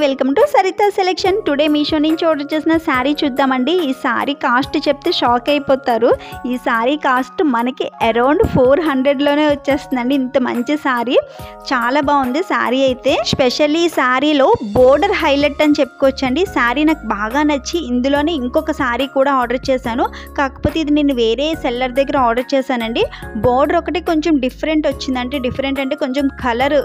Welcome to Saritha selection. Today Meesho నుంచి order చేసిన శారీ చూద్దామండి. ఈ శారీ కాస్ట్ చెప్తే షాక్ అయిపోతారు. ఈ శారీ కాస్ట్ మనకి అరౌండ్ 400లోనే వచ్చేస్తుందండి. ఇంత మంచి శారీ, చాలా బాగుంది శారీ అయితే. స్పెషల్లీ ఈ శారీలో బోర్డర్ హైలైట్ అని చెప్పుకోవచ్చండి. శారీ నాకు బాగా నచ్చి ఇందులోనే ఇంకొక శారీ కూడా ఆర్డర్ చేశాను. కాకపోతే ఇది నేను వేరే సెల్లర్ దగ్గర ఆర్డర్ చేశానండి. బోర్డర్ ఒకటి కొంచెం డిఫరెంట్ వచ్చిందంటే, డిఫరెంట్ అంటే కొంచెం కలర్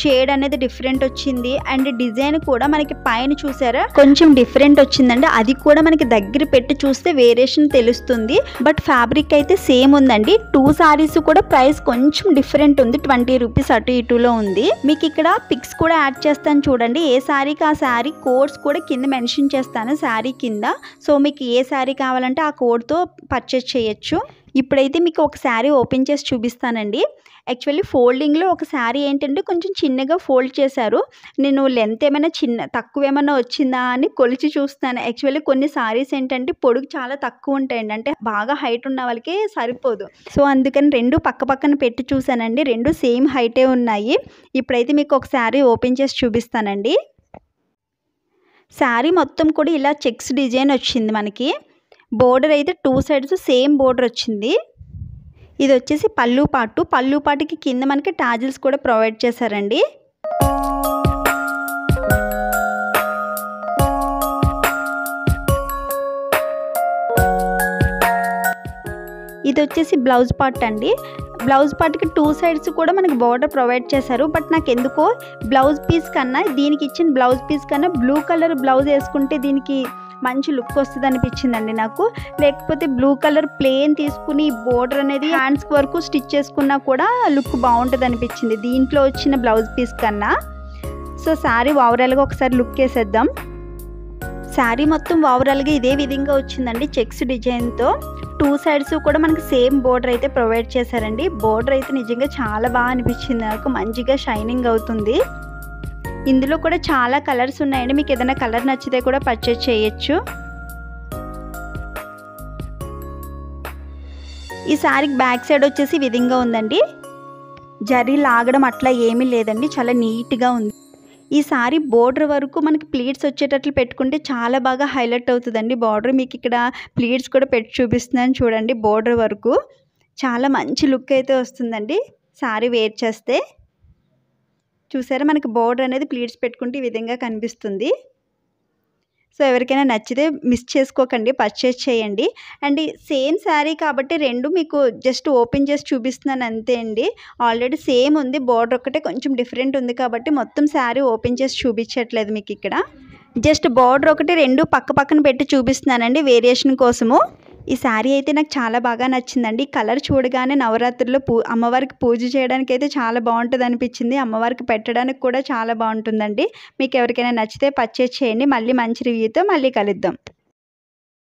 షేడ్ అనేది డిఫరెంట్ వచ్చింది. అండ్ డిజైన్ కూడా మనకి పైన చూసారా కొంచెం డిఫరెంట్ వచ్చిందండి. అది కూడా మనకి దగ్గర పెట్టి చూస్తే వేరియేషన్ తెలుస్తుంది. బట్ ఫ్యాబ్రిక్ అయితే సేమ్ ఉందండి. 2 సారీస్ కూడా ప్రైస్ కొంచెం డిఫరెంట్ ఉంది. 20 రూపీస్ అటు ఇటులో ఉంది. మీకు ఇక్కడ పిక్స్ కూడా యాడ్ చేస్తాను చూడండి. ఏ శారీకి ఆ శారీ కోడ్స్ కూడా కింద మెన్షన్ చేస్తాను శారీ కింద. సో మీకు ఏ శారీ కావాలంటే ఆ కోడ్తో పర్చేస్ చేయొచ్చు. ఇప్పుడైతే మీకు ఒక శారీ ఓపెన్ చేసి చూపిస్తానండి. యాక్చువల్లీ ఫోల్డింగ్లో ఒక శారీ ఏంటంటే కొంచెం చిన్నగా ఫోల్డ్ చేశారు. నేను లెంత్ ఏమైనా తక్కువ ఏమైనా వచ్చిందా అని కొలిచి చూస్తాను. యాక్చువల్లీ కొన్ని శారీస్ ఏంటంటే పొడుగు చాలా తక్కువ ఉంటాయండి, అంటే బాగా హైట్ ఉన్న వాళ్ళకి సరిపోదు. సో అందుకని రెండు పక్క పక్కన పెట్టి చూసానండి. రెండు సేమ్ హైటే ఉన్నాయి. ఇప్పుడైతే మీకు ఒక శారీ ఓపెన్ చేసి చూపిస్తానండి. శారీ మొత్తం కూడా ఇలా చెక్స్ డిజైన్ వచ్చింది. మనకి బోర్డర్ అయితే 2 సైడ్స్ సేమ్ బోర్డర్ వచ్చింది. ఇది వచ్చేసి పళ్ళు పాటు. పళ్ళు పాటుకి కింద మనకి టాజిల్స్ కూడా ప్రొవైడ్ చేశారండి. ఇది వచ్చేసి బ్లౌజ్ పార్ట్ అండి. బ్లౌజ్ పార్ట్కి 2 సైడ్స్ కూడా మనకి బార్డర్ ప్రొవైడ్ చేశారు. బట్ నాకు ఎందుకో బ్లౌజ్ పీస్ కన్నా దీనికి ఇచ్చిన బ్లౌజ్ పీస్ కన్నా బ్లూ కలర్ బ్లౌజ్ వేసుకుంటే దీనికి మంచి లుక్ వస్తుంది అనిపించిందండి నాకు. లేకపోతే బ్లూ కలర్ ప్లెయిన్ తీసుకుని బోర్డర్ అనేది హ్యాండ్స్ వరకు స్టిచ్ చేసుకున్నా కూడా లుక్ బాగుంటుంది అనిపించింది దీంట్లో వచ్చిన బ్లౌజ్ పీస్ కన్నా. సో శారీ ఓవరాల్గా ఒకసారి లుక్ వేసేద్దాం. శారీ మొత్తం ఓవరాల్గా ఇదే విధంగా వచ్చిందండి చెక్స్ డిజైన్తో. 2 సైడ్స్ కూడా మనకి సేమ్ బోర్డర్ అయితే ప్రొవైడ్ చేశారండి. బోర్డర్ అయితే నిజంగా చాలా బాగా అనిపించింది నాకు. మంచిగా షైనింగ్ అవుతుంది. ఇందులో కూడా చాలా కలర్స్ ఉన్నాయండి. మీకు ఏదైనా కలర్ నచ్చితే కూడా పర్చేస్ చేయొచ్చు. ఈ శారీకి బ్యాక్ సైడ్ వచ్చేసి ఈ విధంగా ఉందండి. జరీ లాగడం అట్లా ఏమీ లేదండి, చాలా నీట్గా ఉంది. ఈ శారీ బోర్డర్ వరకు మనకి ప్లీట్స్ వచ్చేటట్లు పెట్టుకుంటే చాలా బాగా హైలైట్ అవుతుందండి బార్డర్. మీకు ఇక్కడ ప్లీట్స్ కూడా పెట్టి చూపిస్తున్నాను చూడండి. బోర్డర్ వరకు చాలా మంచి లుక్ అయితే వస్తుందండి శారీ వేర్ చేస్తే. చూసారా మనకి బోర్డర్ అనేది ప్లీట్స్ పెట్టుకుంటే ఈ విధంగా కనిపిస్తుంది. సో ఎవరికైనా నచ్చితే మిస్ చేసుకోకండి, పర్చేస్ చేయండి. అండ్ సేమ్ శారీ కాబట్టి రెండు మీకు జస్ట్ ఓపెన్ చేసి చూపిస్తున్నాను అంతే అండి. ఆల్రెడీ సేమ్ ఉంది, బోర్డర్ ఒకటే కొంచెం డిఫరెంట్ ఉంది కాబట్టి మొత్తం శారీ ఓపెన్ చేసి చూపించట్లేదు మీకు ఇక్కడ. జస్ట్ బార్డర్ ఒకటి రెండు పక్క పక్కన పెట్టి చూపిస్తున్నానండి వేరియేషన్ కోసము. ఈ శారీ అయితే నాకు చాలా బాగా నచ్చిందండి. కలర్ చూడగానే నవరాత్రుల్లో అమ్మవారికి పూజ చేయడానికి అయితే చాలా బాగుంటుంది అనిపించింది. అమ్మవారికి పెట్టడానికి కూడా చాలా బాగుంటుందండి. మీకు ఎవరికైనా నచ్చితే పర్చేస్ చేయండి. మళ్ళీ మంచి రివ్యూతో మళ్ళీ కలుద్దాం.